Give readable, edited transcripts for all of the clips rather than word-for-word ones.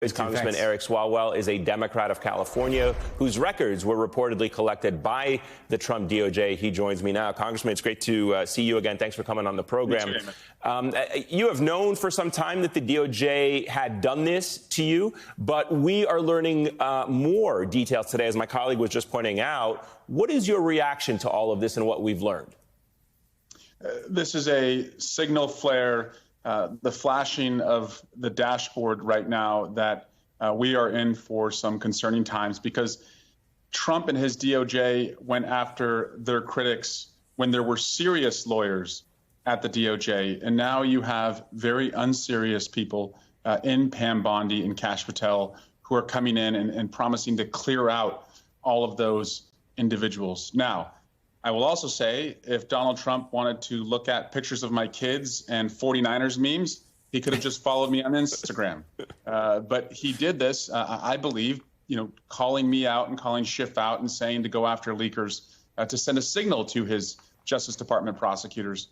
Congressman Eric Swalwell is a Democrat of California whose records were reportedly collected by the Trump DOJ. He joins me now. Congressman, it's great to see you again. Thanks for coming on the program. You have known for some time that the DOJ had done this to you, but we are learning more details today, as my colleague was just pointing out. What is your reaction to all of this and what we've learned? This is a signal flare. The flashing of the dashboard right now that we are in for some concerning times, because Trump and his DOJ went after their critics when there were serious lawyers at the DOJ. And now you have very unserious people in Pam Bondi and Kash Patel who are coming in and promising to clear out all of those individuals. Now, I will also say, if Donald Trump wanted to look at pictures of my kids and 49ers memes, he could have just followed me on Instagram. But he did this, I believe, calling me out and calling Schiff out and saying to go after leakers, to send a signal to his Justice Department prosecutors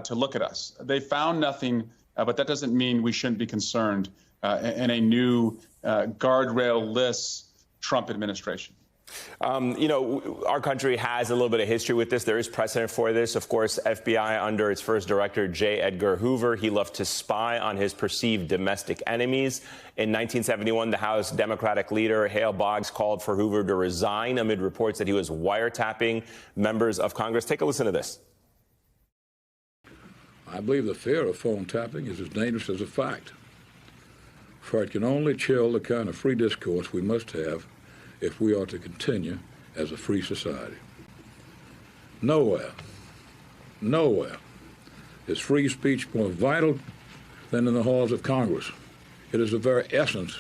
to look at us. They found nothing, but that doesn't mean we shouldn't be concerned in a new guardrail-less Trump administration. Our country has a little bit of history with this. There is precedent for this. Of course, FBI under its first director, J. Edgar Hoover, he loved to spy on his perceived domestic enemies. In 1971, the House Democratic leader, Hale Boggs, called for Hoover to resign amid reports that he was wiretapping members of Congress. Take a listen to this. I believe the fear of phone tapping is as dangerous as a fact, for it can only chill the kind of free discourse we must have if we are to continue as a free society. Nowhere is free speech more vital than in the halls of Congress. It is the very essence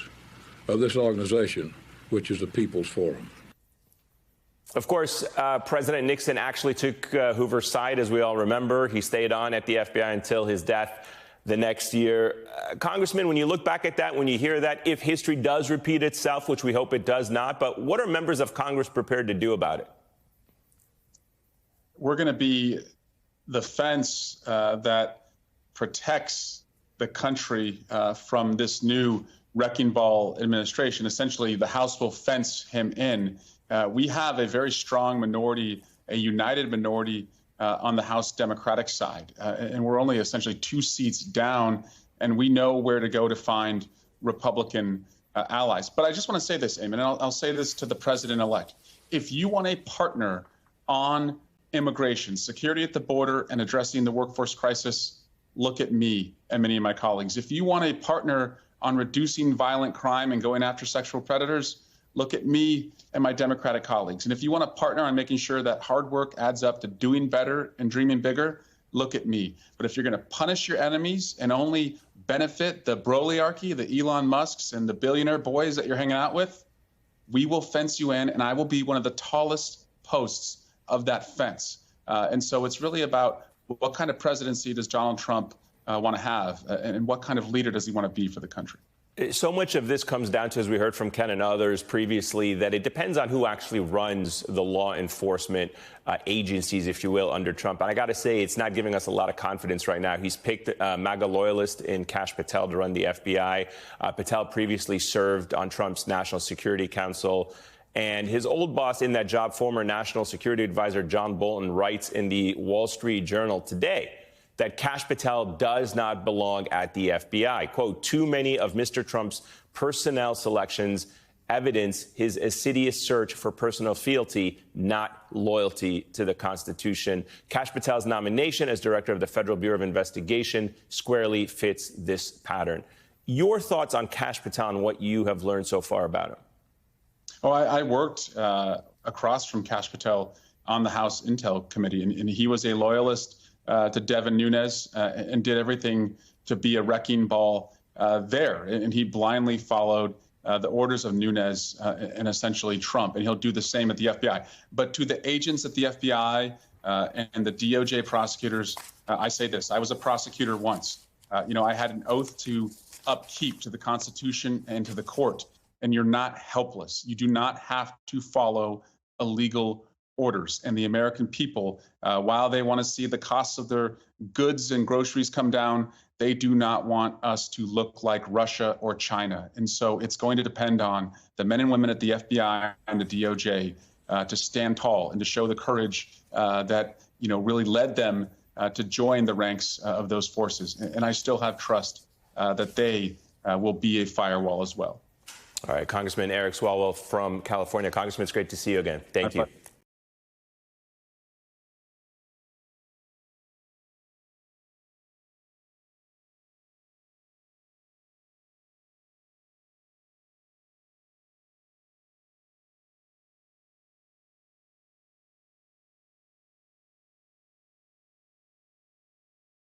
of this organization, which is the People's Forum. Of course, President Nixon actually took Hoover's side, as we all remember. He stayed on at the FBI until his death the next year. Congressman, when you look back at that, when you hear that, if history does repeat itself, which we hope it does not, but what are members of Congress prepared to do about it? We're going to be the fence that protects the country from this new wrecking ball administration. Essentially, the House will fence him in. We have a very strong minority, a united minority on the House Democratic side. And we're only essentially 2 seats down, and we know where to go to find Republican allies. But I just want to say this, Eamon, and I'll say this to the president-elect. If you want a partner on immigration, security at the border, and addressing the workforce crisis, look at me and many of my colleagues. If you want a partner on reducing violent crime and going after sexual predators, look at me and my Democratic colleagues. And if you want to partner on making sure that hard work adds up to doing better and dreaming bigger, look at me. But if you're going to punish your enemies and only benefit the Brolyarchy, the Elon Musks, and the billionaire boys that you're hanging out with, we will fence you in, and I will be one of the tallest posts of that fence. And so it's really about what kind of presidency does Donald Trump want to have, and what kind of leader does he want to be for the country? So much of this comes down to, as we heard from Ken and others previously, that it depends on who actually runs the law enforcement agencies, if you will, under Trump. And I got to say, it's not giving us a lot of confidence right now. He's picked MAGA loyalist in Kash Patel to run the FBI. Patel previously served on Trump's National Security Council. And his old boss in that job, former National Security Advisor John Bolton, writes in the Wall Street Journal today that Kash Patel does not belong at the FBI. Quote, too many of Mr. Trump's personnel selections evidence his assiduous search for personal fealty, not loyalty to the Constitution. Kash Patel's nomination as director of the Federal Bureau of Investigation squarely fits this pattern. Your thoughts on Kash Patel and what you have learned so far about him? Oh, I worked across from Kash Patel on the House Intel Committee, and he was a loyalist to Devin Nunes and did everything to be a wrecking ball there. And he blindly followed the orders of Nunes and essentially Trump. And he'll do the same at the FBI. But to the agents at the FBI and the DOJ prosecutors, I say this. I was a prosecutor once. I had an oath to upkeep to the Constitution and to the court. And you're not helpless. You do not have to follow illegal orders. And the American people, while they want to see the costs of their goods and groceries come down, they do not want us to look like Russia or China. And so it's going to depend on the men and women at the FBI and the DOJ to stand tall and to show the courage that really led them to join the ranks of those forces. And I still have trust that they will be a firewall as well. All right, Congressman Eric Swalwell from California. Congressman, it's great to see you again. Thank you.